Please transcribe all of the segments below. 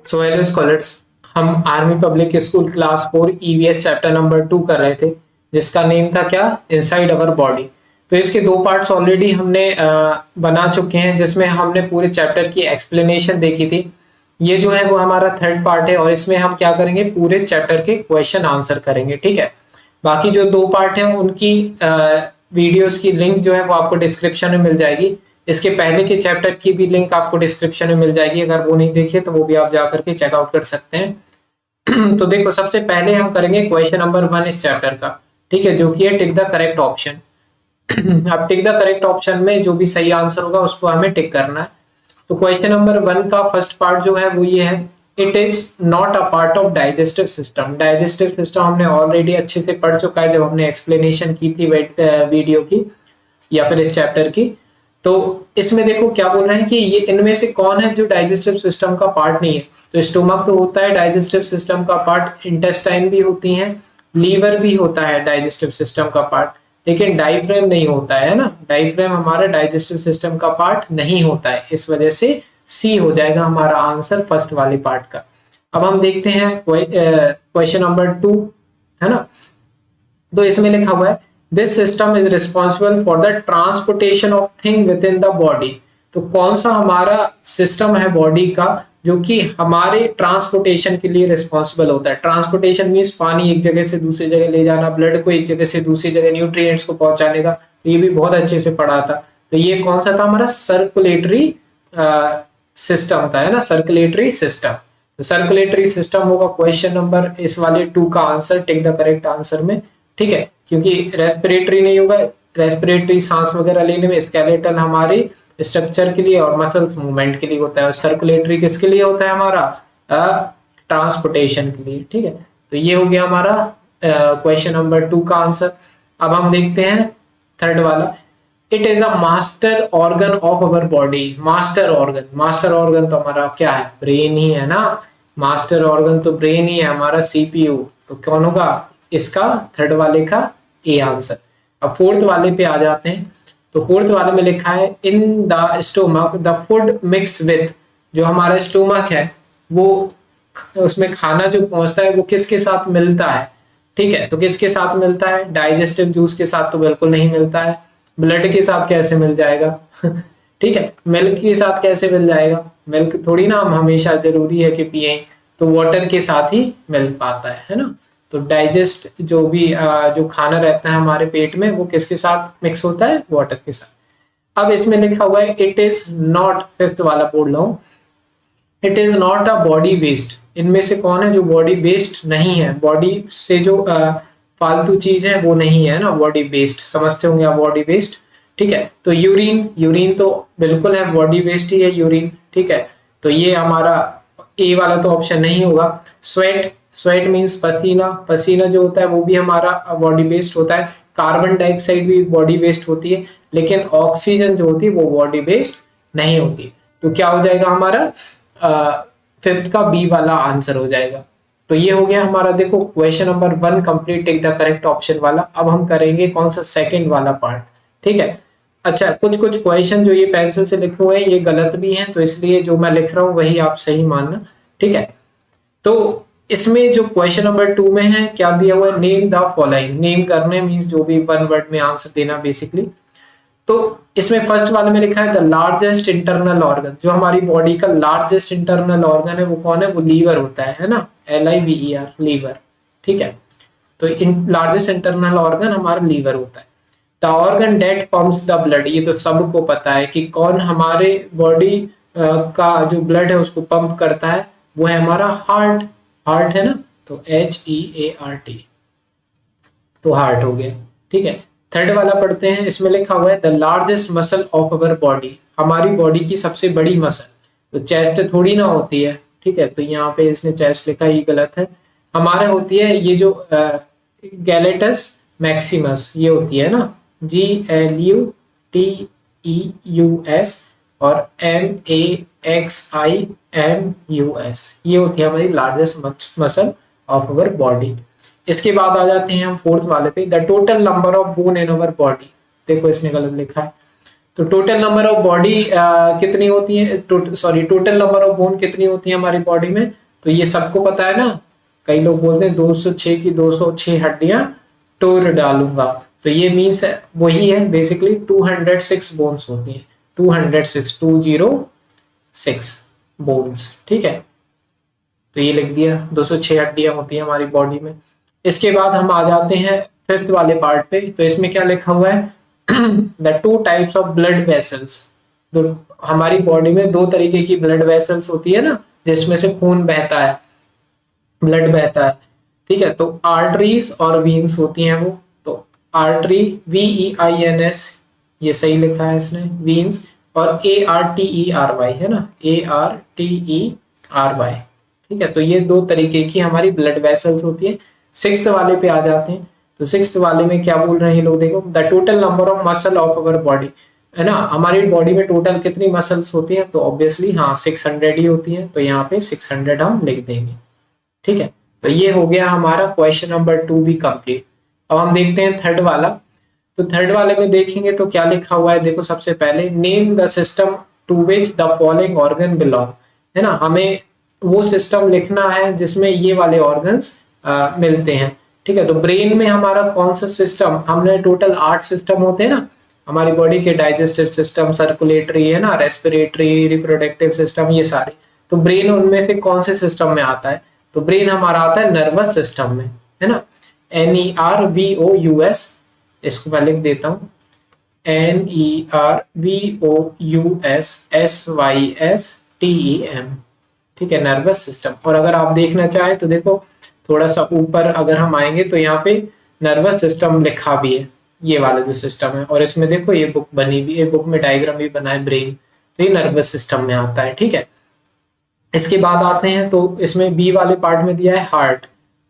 So hello scholars, हम army public school class 4 EVS chapter number 2 कर रहे थे, जिसका नेम था क्या, इनसाइड अवर बॉडी। तो इसके दो पार्ट्स ऑलरेडी हमने बना चुके हैं, जिसमें हमने पूरे चैप्टर की एक्सप्लेनेशन देखी थी। ये जो है वो हमारा थर्ड पार्ट है और इसमें हम क्या करेंगे, पूरे चैप्टर के क्वेश्चन आंसर करेंगे। ठीक है, बाकी जो दो पार्ट हैं उनकी वीडियोस की लिंक जो है वो आपको डिस्क्रिप्शन में मिल जाएगी। इसके पहले के चैप्टर की भी लिंक आपको डिस्क्रिप्शन में मिल जाएगी, अगर वो नहीं देखिए तो वो भी आप जा करके चेकआउट कर सकते हैं। तो देखो, सबसे पहले हम करेंगे क्वेश्चन नंबर 1 इस चैप्टर का। ठीक है, जो कि है टिक द करेक्ट ऑप्शन। अब टिक द करेक्ट ऑप्शन में जो भी सही आंसर होगा उसको हमें टिक करना है। तो क्वेश्चन नंबर 1 का फर्स्ट पार्ट जो है वो ये है, it is not a part of digestive system. Digestive system हमने ऑलरेडी अच्छे से पढ़ चुका है जब हमने एक्सप्लेनेशन की थी वीडियो की या फिर इस चैप्टर की। तो इसमें देखो क्या बोल रहे हैं कि ये इनमें से कौन है जो डाइजेस्टिव सिस्टम का पार्ट नहीं है। तो स्टोमक तो होता है डाइजेस्टिव सिस्टम का पार्ट, इंटेस्टाइन भी होती है, लीवर भी होता है डाइजेस्टिव सिस्टम का पार्ट, लेकिन डायफ्रेम नहीं होता है ना। डायफ्रेम हमारा डाइजेस्टिव सिस्टम का पार्ट नहीं होता है, इस वजह से सी हो जाएगा हमारा आंसर फर्स्ट वाले पार्ट का। अब हम देखते हैं क्वेश्चन नंबर 2, है ना। तो इसमें लिखा हुआ है, this system is responsible for the transportation of thing with in the body. तो कौन सा हमारा सिस्टम है बॉडी का जो कि हमारे ट्रांसपोर्टेशन के लिए रिस्पॉन्सिबल होता है। ट्रांसपोर्टेशन मीन्स पानी एक जगह से दूसरी जगह ले जाना, ब्लड को एक जगह से दूसरी जगह न्यूट्रिएंट्स को पहुंचाने का। तो ये भी बहुत अच्छे से पढ़ा था। तो ये कौन सा था, हमारा सर्कुलेटरी सिस्टम था, है ना, सर्कुलेटरी सिस्टम। तो सर्कुलेटरी सिस्टम होगा क्वेश्चन नंबर इस वाले 2 का answer, take the correct answer में। ठीक है, क्योंकि रेस्पिरेटरी नहीं होगा, रेस्पिरेटरी सांस वगैरह लेने में, स्केलेटल हमारी स्ट्रक्चर के लिए और मसल्स मूवमेंट के लिए होता है, और सर्कुलेटरी किसके लिए होता है, हमारा ट्रांसपोर्टेशन के लिए। ठीक है, तो ये हो गया हमारा क्वेश्चन नंबर 2 का आंसर। अब हम देखते हैं थर्ड वाला, it is a master organ of our body. Master organ, master organ तो हमारा क्या है, ब्रेन ही है ना। मास्टर ऑर्गन तो ब्रेन ही है हमारा, सीपीयू। तो कौन होगा इसका, थर्ड वाले का ए आंसर। अब फोर्थ वाले पे आ जाते हैं। तो फोर्थ वाले में लिखा है, in the stomach the food mix with. जो हमारा स्टोमक है वो, उसमें खाना जो पहुंचता है वो किसके साथ मिलता है। ठीक है, तो किसके साथ मिलता है, डाइजेस्टिव जूस के साथ तो बिल्कुल नहीं मिलता है। ब्लड के साथ कैसे मिल जाएगा। ठीक है, मिल्क के साथ कैसे मिल जाएगा, मिल्क थोड़ी ना हम हमेशा जरूरी है कि पिए, तो वाटर के साथ ही मिल पाता है ना। तो डाइजेस्ट जो भी जो खाना रहता है हमारे पेट में वो किसके साथ मिक्स होता है, वाटर के साथ। अब इसमें लिखा हुआ है, इट इज नॉट, फिफ्थ वाला बोल रहा हूँ, it is not a body waste. इनमें से कौन है जो बॉडी वेस्ट नहीं है, बॉडी से जो फालतू चीज है वो नहीं है ना, बॉडी वेस्ट समझते होंगे आप, बॉडी वेस्ट। ठीक है, तो यूरिन, यूरिन तो बिल्कुल है, बॉडी वेस्ट ही है यूरिन। ठीक है, तो ये हमारा ए वाला तो ऑप्शन नहीं होगा। स्वेट, स्वेट मीन्स पसीना, पसीना जो होता है वो भी हमारा बॉडी वेस्ट होता है। कार्बन डाइऑक्साइड भी बॉडी वेस्ट होती है, लेकिन ऑक्सीजन जो होती है वो बॉडी वेस्ट नहीं होती। तो क्या हो जाएगा हमारा, फिफ्थ का बी वाला आंसर हो जाएगा। तो ये हो गया हमारा, देखो question number 1 complete, take the correct option वाला। अब हम करेंगे कौन सा, सेकंड वाला पार्ट। ठीक है, अच्छा, कुछ कुछ क्वेश्चन जो ये पेंसिल से लिखे हुए हैं ये गलत भी हैं, तो इसलिए जो मैं लिख रहा हूँ वही आप सही मानना। ठीक है, तो इसमें जो क्वेश्चन नंबर 2 में है क्या दिया हुआ है, नेम द फॉलोइंग। नेम करने मीन्स जो भी 1 वर्ड में आंसर देना बेसिकली। तो इसमें फर्स्ट वाले में लिखा है द लार्जेस्ट इंटरनल ऑर्गन। जो हमारी बॉडी का लार्जेस्ट इंटरनल ऑर्गन है वो कौन है, वो लीवर होता है ना, LIVER, लीवर। ठीक है, तो लार्जेस्ट इंटरनल ऑर्गन हमारा लीवर होता है। The organ that pumps the blood, ये तो सबको पता है कि कौन हमारे बॉडी का जो ब्लड है उसको पंप करता है, वो है हमारा हार्ट। हार्ट है ना, तो HEART, तो हार्ट हो गया। ठीक है, थर्ड वाला पढ़ते हैं। इसमें लिखा हुआ है the largest muscle of our body. हमारी बॉडी की सबसे बड़ी मसल, तो चेस्ट थोड़ी ना होती है। ठीक है, तो यहाँ पे इसने चेस्ट लिखा, ये गलत है। हमारे होती है ये जो गैलेटस मैक्सिमस, ये होती है ना, GLUTEUS और MAXIMUS, ये होती है हमारी largest muscle of our body. इसके बाद आ जाते हैं हम फोर्थ वाले पे, the total number of bone in our body. देखो इसने गलत लिखा है, तो टोटल नंबर ऑफ बॉडी कितनी होती है, टोटल नंबर ऑफ बोन कितनी होती है हमारी बॉडी में, तो ये सबको पता है ना। कई लोग बोलते हैं 206 की 206 हड्डियां तोड़ डालूंगा, तो ये मीन्स वही है बेसिकली 206 बोन्स होती हैं, 206 बोन्स, ठीक है। तो ये लिख दिया 206 हड्डियां होती हैं हमारी बॉडी में। इसके बाद हम आ जाते हैं फिफ्थ वाले पार्ट पे, तो इसमें क्या लिखा हुआ है the 2 types of blood vessels. तो हमारी बॉडी में 2 तरीके की ब्लड वेसल्स होती है ना, जिसमें से खून बहता है, ब्लड बहता है, ठीक है। तो आर्टरीज और वीन्स होती हैं वो। तो आर्टरी VEINS, ये सही लिखा है इसने, वीन्स, और ARTERY है ना, ARTERY, ठीक है। तो ये 2 तरीके की हमारी ब्लड वेसल्स होती है। 6th वाले पे आ जाते हैं, तो 6th वाले में क्या बोल रहे हैं लोग, देखो the total number of muscle of our body, है ना। हमारी बॉडी में टोटल कितनी मसल्स होती हैं, तो ऑब्वियसली हाँ 600 ही होती हैं, तो यहाँ पे 600 हम लिख देंगे, ठीक है। तो ये हो गया हमारा क्वेश्चन नंबर 2 भी कंप्लीट। अब हम देखते हैं थर्ड वाला। तो थर्ड वाले में देखेंगे तो क्या लिखा हुआ है, देखो सबसे पहले name the system to which the following organ belong, है ना। हमें वो सिस्टम लिखना है जिसमें ये वाले ऑर्गन्स मिलते हैं, ठीक है। तो ब्रेन में हमारा कौन सा सिस्टम, हमने टोटल 8 सिस्टम होते हैं ना हमारी बॉडी के, डाइजेस्टिव सिस्टम, सर्कुलेटरी, है ना, रेस्पिरेटरी, रिप्रोडक्टिव सिस्टम, ये सारे। तो ब्रेन उनमें से कौन से सिस्टम में आता है, तो ब्रेन हमारा आता है नर्वस सिस्टम में, है ना, NERVOUS, इसको मैं लिख देता हूँ NERVOUSSYSTEM, ठीक है, नर्वस सिस्टम। और अगर आप देखना चाहें तो देखो थोड़ा सा ऊपर अगर हम आएंगे तो यहाँ पे नर्वस सिस्टम लिखा भी है, ये वाला जो सिस्टम है, और इसमें देखो ये बुक बनी भी है, बुक में डायग्राम भी बना है ब्रेन, तो ये नर्वस सिस्टम में आता है, ठीक है। इसके बाद आते हैं तो इसमें बी वाले पार्ट में दिया है हार्ट।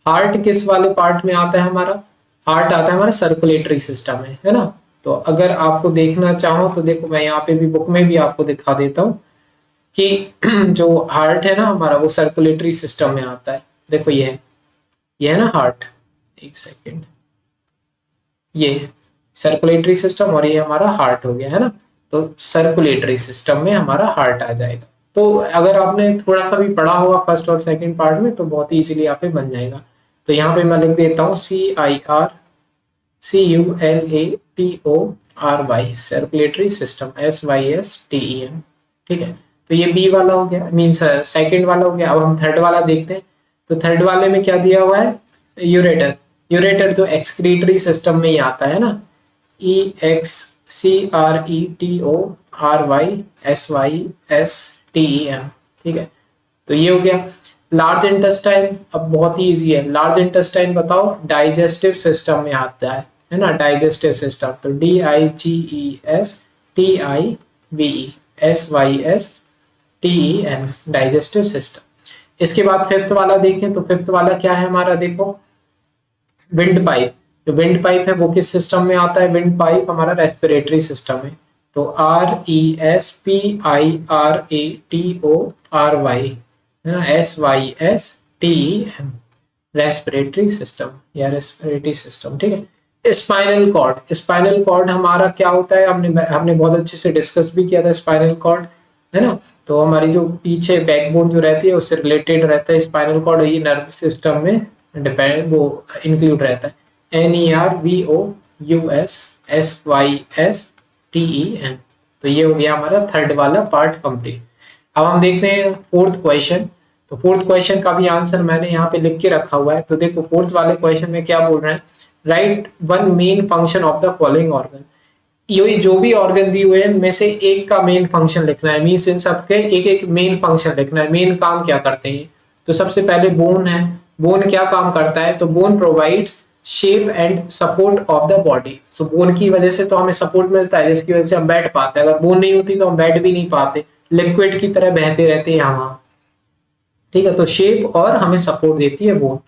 हार्ट किस वाले पार्ट में आता है हमारा, हार्ट आता है हमारा सर्कुलेटरी सिस्टम में, है ना। तो अगर आपको देखना चाहो तो देखो मैं यहाँ पे भी बुक में भी आपको दिखा देता हूँ कि जो हार्ट है ना हमारा वो सर्कुलेटरी सिस्टम में आता है। देखो ये है ना हार्ट, एक सेकेंड, ये सर्कुलेटरी सिस्टम और ये हमारा हार्ट हो गया, है ना। तो सर्कुलेटरी सिस्टम में हमारा हार्ट आ जाएगा। तो अगर आपने थोड़ा सा भी पढ़ा होगा फर्स्ट और सेकंड पार्ट में तो बहुत ही इजीली यहाँ पे बन जाएगा। तो यहाँ पे मैं लिख देता हूँ CIRCULATORY, सर्कुलेटरी सिस्टम, SYSTEM, ठीक है। तो ये बी वाला हो गया, मीन्स सेकंड वाला हो गया। अब हम थर्ड वाला देखते हैं। तो थर्ड वाले में क्या दिया हुआ है, यूरेटर। यूरेटर तो एक्सक्रीटरी सिस्टम में ही आता है ना, EXCRETORYSYSTEM, ठीक है। तो ये हो गया। लार्ज इंटेस्टाइन, अब बहुत ही इजी है। लार्ज इंटेस्टाइन बताओ, डाइजेस्टिव सिस्टम में आता है ना, डाइजेस्टिव सिस्टम। तो DIGESTIVESYSTEM, डाइजेस्टिव सिस्टम। इसके बाद फिफ्थ वाला देखें तो फिफ्थ वाला क्या है हमारा, देखो विंड पाइप। जो विंड पाइप है वो किस सिस्टम में आता है, विंड पाइप हमारा रेस्पिरेटरी सिस्टम है। तो RESPIRATORY, है ना, SYSTEM, रेस्पिरेटरी सिस्टम या रेस्पिरेटरी सिस्टम, ठीक है। स्पाइनल कॉर्ड, स्पाइनल कॉर्ड हमारा क्या होता है, हमने बहुत अच्छे से डिस्कस भी किया था स्पाइनल कॉर्ड, है ना। तो हमारी जो पीछे बैकबोन जो रहती है उससे रिलेटेड रहता है स्पाइनल कॉर्ड, ये नर्वस सिस्टम में डिपेंड वो इंक्लूड रहता है। NERVOUSSYSTEM। तो ये हो गया हमारा थर्ड वाला पार्ट कंप्लीट। अब हम देखते हैं फोर्थ क्वेश्चन। तो फोर्थ क्वेश्चन का भी आंसर मैंने यहाँ पे लिख के रखा हुआ है। तो देखो फोर्थ वाले क्वेश्चन में क्या बोल रहे हैं, right one main function of the following organ. ये जो भी ऑर्गन दी हुए हैं इनमें से एक का मेन फंक्शन लिखना है, मीन्स इन सबके एक एक मेन फंक्शन लिखना है, मेन काम क्या करते हैं। तो सबसे पहले बोन है, बोन क्या काम करता है, तो bone provides shape and support of the body. So bone की वजह से तो हमें सपोर्ट मिलता है जिसकी वजह से हम बैठ पाते हैं, अगर बोन नहीं होती तो हम बैठ भी नहीं पाते, लिक्विड की तरह बहते रहते हैं यहाँ, ठीक है। तो शेप और हमें सपोर्ट देती है बोन।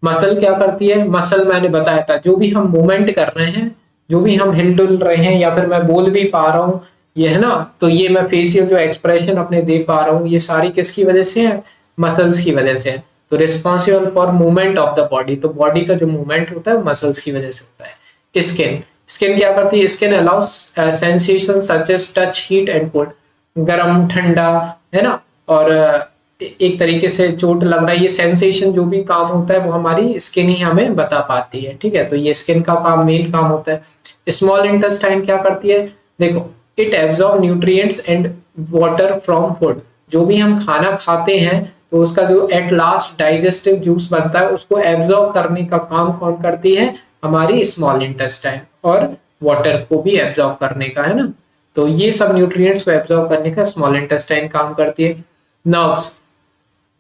मसल क्या करती है, मसल मैंने बताया था जो भी हम मूवमेंट कर रहे हैं, जो भी हम हिलडुल रहे हैं या फिर मैं बोल भी पा रहा हूँ, ये है ना, तो ये मैं फेशियल जो एक्सप्रेशन अपने दे पा रहा हूँ, ये सारी किसकी वजह से है, मसल्स की वजह से है। तो responsible for movement of the body, तो बॉडी का जो मूवमेंट होता है मसल्स की वजह से होता है। स्किन, स्किन क्या करती है, skin allows sensation such as touch, heat and cold, गरम ठंडा, है ना, और एक तरीके से चोट लगना, ये सेंसेशन जो भी काम होता है वो हमारी स्किन ही हमें बता पाती है, ठीक है। तो ये स्किन का काम, मेन काम होता है। स्मॉल इंटेस्टाइन क्या करती है, देखो, it absorb nutrients and water from food, जो भी हम खाना खाते हैं तो उसका जो एट लास्ट डाइजेस्टिव जूस बनता है उसको एब्जॉर्ब करने का काम कौन करती है, हमारी स्मॉल इंटेस्टाइन, और वाटर को भी एब्जॉर्ब करने का, है ना। तो ये सब न्यूट्रिएंट्स को एब्जॉर्ब करने का स्मॉल इंटेस्टाइन काम करती है। नर्व्स,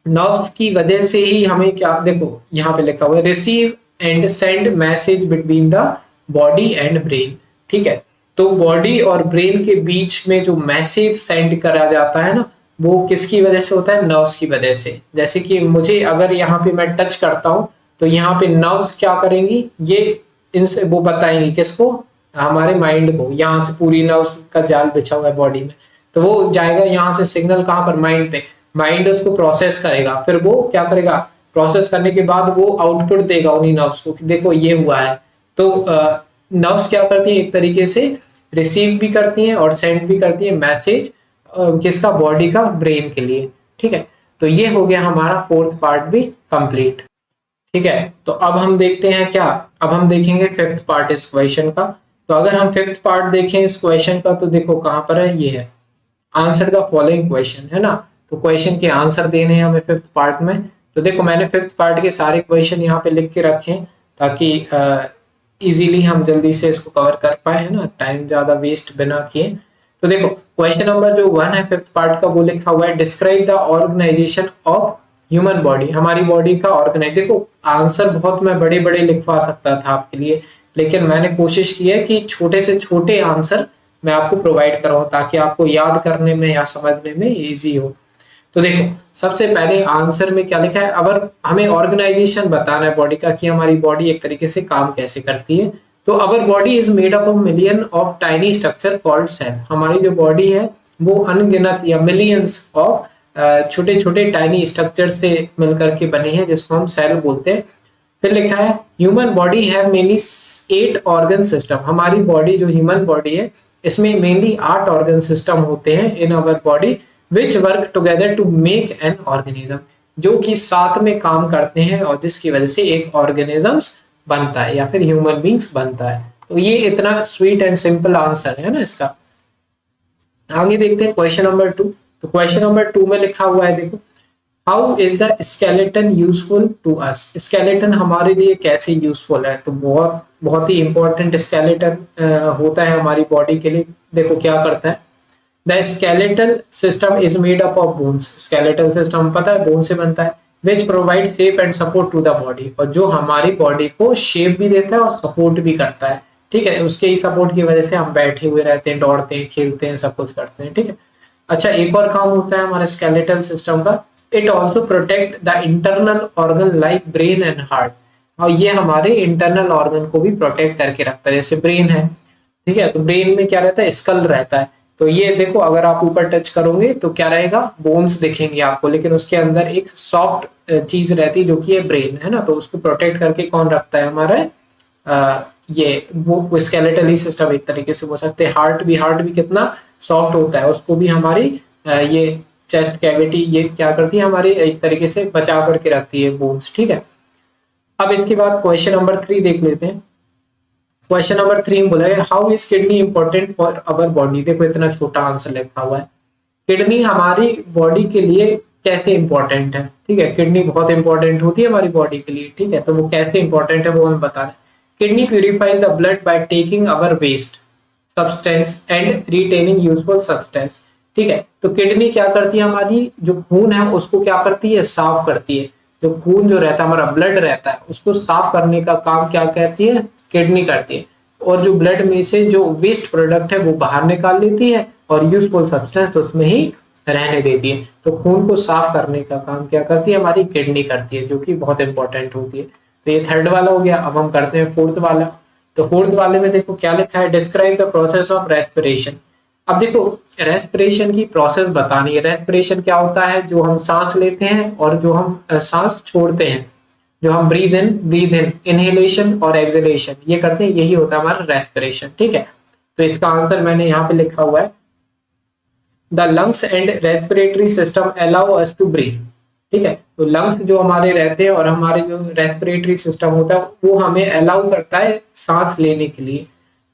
नर्व्स की वजह से ही हमें क्या, देखो यहाँ पे लिखा हुआ है receive and send message between the body and brain, ठीक है। तो बॉडी और ब्रेन के बीच में जो मैसेज सेंड करा जाता है ना, वो किसकी वजह से होता है, नर्व्स की वजह से। जैसे कि मुझे अगर यहाँ पे मैं टच करता हूँ तो यहाँ पे नर्व्स क्या करेंगी, ये इनसे वो बताएंगी किसको, हमारे माइंड को। यहाँ से पूरी नर्व्स का जाल बिछा हुआ है बॉडी में, तो वो जाएगा यहाँ से सिग्नल कहाँ पर, माइंड पे। माइंड उसको प्रोसेस करेगा, फिर वो क्या करेगा, प्रोसेस करने के बाद वो आउटपुट देगा उन्हीं नर्व्स को कि देखो ये हुआ है। तो नर्व्स क्या करती है, एक तरीके से रिसीव भी करती हैं और सेंड भी करती है मैसेज, किसका, बॉडी का, ब्रेन के लिए, ठीक है। तो ये हो गया हमारा फोर्थ पार्ट भी कंप्लीट, ठीक है। तो अब हम देखते हैं क्या, अब हम देखेंगे फिफ्थ पार्ट इस क्वेश्चन का। तो अगर हम फिफ्थ पार्ट देखें इस क्वेश्चन का तो देखो कहां पर है, ये है, आंसर द फॉलोइंग क्वेश्चन, है ना। तो क्वेश्चन के आंसर देने हैं हमें फिफ्थ पार्ट में। तो देखो मैंने फिफ्थ पार्ट के सारे क्वेश्चन यहाँ पे लिख के रखे हैं ताकि इजीली हम जल्दी से इसको कवर कर पाए, है ना, टाइम ज्यादा वेस्ट बिना किए। तो देखो क्वेश्चन नंबर जो 1 है फिफ्थ पार्ट का, वो लिखा हुआ है describe the organisation of human body, हमारी बॉडी का ऑर्गेनाइज। देखो आंसर बहुत मैं बड़े बड़े लिखवा सकता था आपके लिए, लेकिन मैंने कोशिश की है कि छोटे से छोटे आंसर मैं आपको प्रोवाइड कराऊं ताकि आपको याद करने में या समझने में इजी हो। तो देखो सबसे पहले आंसर में क्या लिखा है, अगर हमें ऑर्गेनाइजेशन बताना है बॉडी का कि हमारी बॉडी एक तरीके से काम कैसे करती है, तो our body is made up of million of tiny structure called cell. हमारी जो बॉडी है वो अनगिनत या मिलियंस ऑफ छोटे छोटे टाइनी स्ट्रक्चर से मिलकर के बने हैं जिसको हम सेल बोलते हैं। फिर लिखा है human body have mainly 8 organ system. हमारी बॉडी जो ह्यूमन बॉडी है इसमें मेनली 8 ऑर्गन सिस्टम होते हैं in our body which work together to make an organism, जो कि साथ में काम करते हैं और जिसकी वजह से एक ऑर्गेनिजम्स बनता है या फिर ह्यूमन बींग्स बनता है। तो ये इतना स्वीट एंड सिंपल आंसर है ना इसका। आगे देखते हैं क्वेश्चन नंबर 2। तो क्वेश्चन नंबर 2 में लिखा हुआ है, देखो how is the skeleton useful to us. Skeleton हमारे लिए कैसे यूजफुल है, तो बहुत बहुत ही इंपॉर्टेंट स्केलेटन होता है हमारी बॉडी के लिए। देखो क्या करता है, the skeletal system is made up of bones. Skeletal system पता है बोन से बनता है, which provide shape and support to the body, और जो हमारी बॉडी को शेप भी देता है और सपोर्ट भी करता है, ठीक है। उसके ही सपोर्ट की वजह से हम बैठे हुए रहते हैं, दौड़ते हैं, खेलते हैं, सब कुछ करते हैं, ठीक है। अच्छा एक और काम होता है हमारे स्केलेटल सिस्टम का, it also protect the internal organ like brain and heart. और ये हमारे इंटरनल ऑर्गन को भी प्रोटेक्ट करके रखता है, जैसे ब्रेन है, ठीक है, तो ब्रेन में क्या रहता है, स्कल रहता है। तो ये देखो अगर आप ऊपर टच करोगे तो क्या रहेगा, बोन्स दिखेंगे आपको, लेकिन उसके अंदर एक सॉफ्ट चीज रहती है जो कि है ब्रेन, है ना। तो उसको प्रोटेक्ट करके कौन रखता है, हमारा ये वो स्केलेटल ही सिस्टम एक तरीके से बोल सकते हैं। हार्ट भी कितना सॉफ्ट होता है, उसको भी हमारी ये चेस्ट कैविटी ये क्या करती है, हमारी एक तरीके से बचा करके रखती है बोन्स, ठीक है। अब इसके बाद क्वेश्चन नंबर 3 देख लेते हैं। क्वेश्चन नंबर 3 में बोला है how is kidney important for our body. देखो इतना छोटा आंसर लिखा हुआ है, किडनी हमारी बॉडी के लिए कैसे इंपॉर्टेंट है, ठीक है। किडनी बहुत इंपॉर्टेंट होती है हमारी बॉडी के लिए, ठीक है। तो वो कैसे इंपॉर्टेंट है वो हमें बता रहे हैं। Kidney purifies the blood by taking our waste substance and retaining useful substance, ठीक है। तो किडनी क्या करती है, हमारी जो खून है उसको क्या करती है, साफ करती है। जो खून जो रहता है हमारा ब्लड रहता है उसको साफ करने का काम क्या कहती है, किडनी करती है। और जो ब्लड में से जो वेस्ट प्रोडक्ट है वो बाहर निकाल लेती है और यूजफुल सब्सटेंस उसमें ही रहने देती है। तो खून को साफ करने का काम क्या करती है, हमारी किडनी करती है, जो कि बहुत इंपॉर्टेंट होती है। तो ये थर्ड वाला हो गया। अब हम करते हैं फोर्थ वाला। तो फोर्थ वाले में देखो क्या लिखा है, describe the process of respiration. अब देखो रेस्पिरेशन की प्रोसेस बतानी है। रेस्पिरेशन क्या होता है, जो हम सांस लेते हैं और जो हम सांस छोड़ते हैं जो हम ब्रीद इन इनहेलेशन और एक्सहेलेशन ये करते हैं, यही होता है हमारा रेस्पिरेशन। ठीक है, तो इसका आंसर मैंने यहाँ पे लिखा हुआ है, the lungs and respiratory system allow us to breathe. ठीक है, तो लंग्स जो हमारे रहते हैं और हमारे जो रेस्पिरेटरी सिस्टम होता है वो हमें अलाउ करता है सांस लेने के लिए।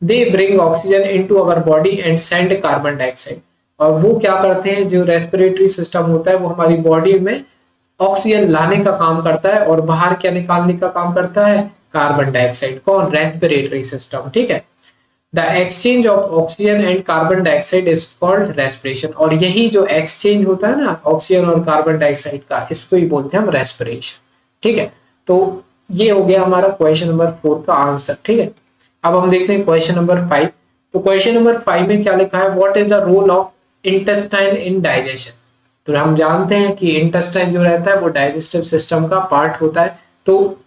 They bring oxygen into our body and send carbon dioxide. और वो क्या करते हैं, जो रेस्पिरेटरी सिस्टम होता है वो हमारी बॉडी में ऑक्सीजन लाने का काम करता है और बाहर क्या निकालने का काम करता है, कार्बन डाइऑक्साइड। कौन, रेस्पिरेटरी सिस्टम। ठीक है, the exchange of oxygen and carbon dioxide is called respiration. और यही जो एक्सचेंज होता है ना ऑक्सीजन और कार्बन डाइऑक्साइड का, इसको ही बोलते हैं हम रेस्पिरेशन। ठीक है, तो ये हो गया हमारा क्वेश्चन नंबर 4 का आंसर। ठीक है, अब हम देखते हैं क्वेश्चन नंबर 5। तो क्वेश्चन नंबर 5 में क्या लिखा है, what is the role of intestine in digestion. तो हम जानते हैं कि इंटेस्टाइन जो रहता है वो डाइजेस्टिव सिस्टम का पार्ट होता है। तो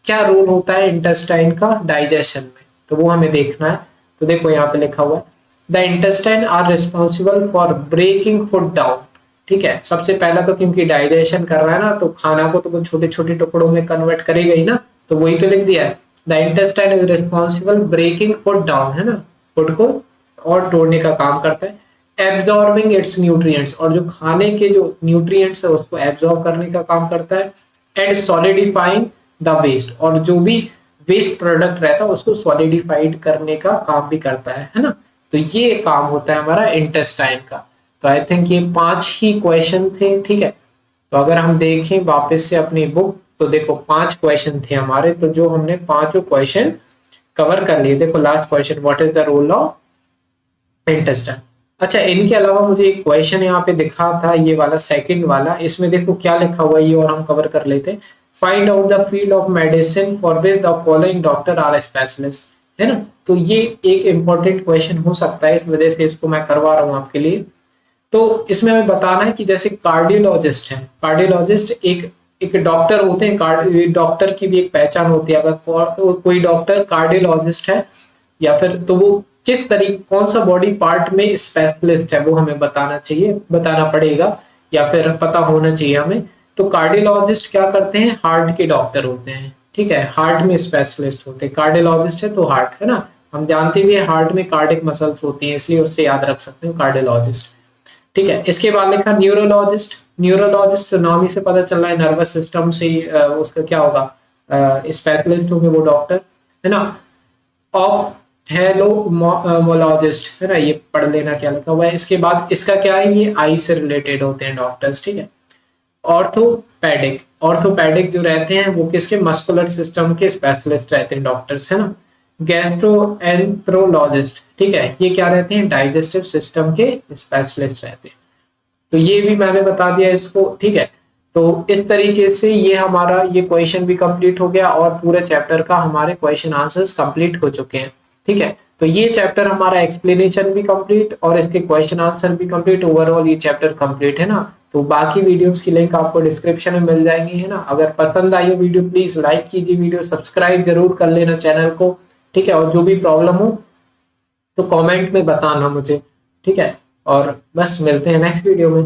क्या रोल होता है इंटेस्टाइन का डाइजेशन में, तो वो हमें देखना है। तो देखो यहाँ पे लिखा हुआ है, the intestine are responsible for breaking food down. ठीक है, सबसे पहला तो क्योंकि डाइजेशन कर रहा है ना, तो खाना को तो वो छोटे छोटे टुकड़ों में कन्वर्ट करेगा ही ना, तो वही तो लिख दिया है, the intestine is responsible breaking food down, है ना, फूड को और तोड़ने का काम करता है। एब्जॉर्बिंग इट्स न्यूट्रिएंट्स, और जो खाने के जो न्यूट्रिएंट्स है उसको एब्जॉर्ब करने का काम करता है। एंड सॉलिडिफाइंग द वेस्ट, और जो भी वेस्ट प्रोडक्ट रहता है उसको सॉलिडिफाइड करने का काम भी करता है ना। तो ये काम होता है हमारा इंटेस्टाइन का। तो आई थिंक ये 5 ही क्वेश्चन थे। ठीक है, तो अगर हम देखें वापस से अपनी बुक, तो देखो 5 क्वेश्चन थे हमारे, तो जो हमने 5 क्वेश्चन कवर कर लिए। देखो last question, what is the role of intestine. अच्छा, इनके अलावा मुझे एक क्वेश्चन यहाँ पे दिखा था, ये वाला सेकंड वाला, इसमें देखो क्या लिखा हुआ है ये और हम कवर कर लेते हैं। Find out the field of medicine for which the following doctor R specialist, है ना। तो ये एक इंपॉर्टेंट क्वेश्चन हो सकता है, इस वजह से इसको मैं करवा रहा हूँ आपके लिए। तो इसमें हमें बताना है कि जैसे कार्डियोलॉजिस्ट है, कार्डियोलॉजिस्ट एक डॉक्टर होते हैं, डॉक्टर की भी एक पहचान होती है। अगर कोई डॉक्टर कार्डियोलॉजिस्ट है या फिर, तो वो किस तरीके, कौन सा बॉडी पार्ट में स्पेशलिस्ट है वो हमें बताना चाहिए, बताना पड़ेगा या फिर पता होना चाहिए हमें। तो कार्डियोलॉजिस्ट क्या करते हैं, हार्ट के डॉक्टर होते हैं। ठीक है, हार्ट में स्पेशलिस्ट होते हैं। कार्डियोलॉजिस्ट है तो हार्ट, है ना, हम जानते भी है हार्ट में कार्डिक मसल्स होती हैं, इसलिए उससे याद रख सकते हैं कार्डियोलॉजिस्ट। ठीक है, इसके बाद लिखा न्यूरोलॉजिस्ट। न्यूरोलॉजिस्ट नाम ही से पता चल रहा है नर्वस सिस्टम से उसका क्या होगा, स्पेशलिस्ट होंगे वो डॉक्टर, है ना। ऑप्थेल्मोलॉजिस्ट, है ना, ये पढ़ लेना क्या लिखा हुआ है। इसके बाद इसका क्या है, ये आई से रिलेटेड होते हैं डॉक्टर्स। ठीक है, ऑर्थोपेडिक, ऑर्थोपेडिक जो रहते हैं वो किसके, मस्कुलर सिस्टम के स्पेशलिस्ट रहते हैं डॉक्टर्स, है ना। गैस्ट्रोएंट्रोलॉजिस्ट, ठीक है, ये क्या रहते हैं, डाइजेस्टिव सिस्टम के स्पेशलिस्ट रहते हैं। तो ये भी मैंने बता दिया इसको। ठीक है, तो इस तरीके से ये हमारा ये क्वेश्चन भी कंप्लीट हो गया और पूरे चैप्टर का हमारे क्वेश्चन आंसर्स कंप्लीट हो चुके हैं। ठीक है, तो ये चैप्टर हमारा एक्सप्लेनेशन भी कंप्लीट और इसके क्वेश्चन आंसर भी कंप्लीट, ओवरऑल ये चैप्टर कंप्लीट, है ना। तो बाकी वीडियोस की लिंक आपको डिस्क्रिप्शन में मिल जाएंगी, है ना। अगर पसंद आई हो वीडियो प्लीज लाइक कीजिए, वीडियो सब्सक्राइब जरूर कर लेना चैनल को। ठीक है, और जो भी प्रॉब्लम हो तो कमेंट में बताना मुझे। ठीक है, और बस मिलते हैं नेक्स्ट वीडियो में।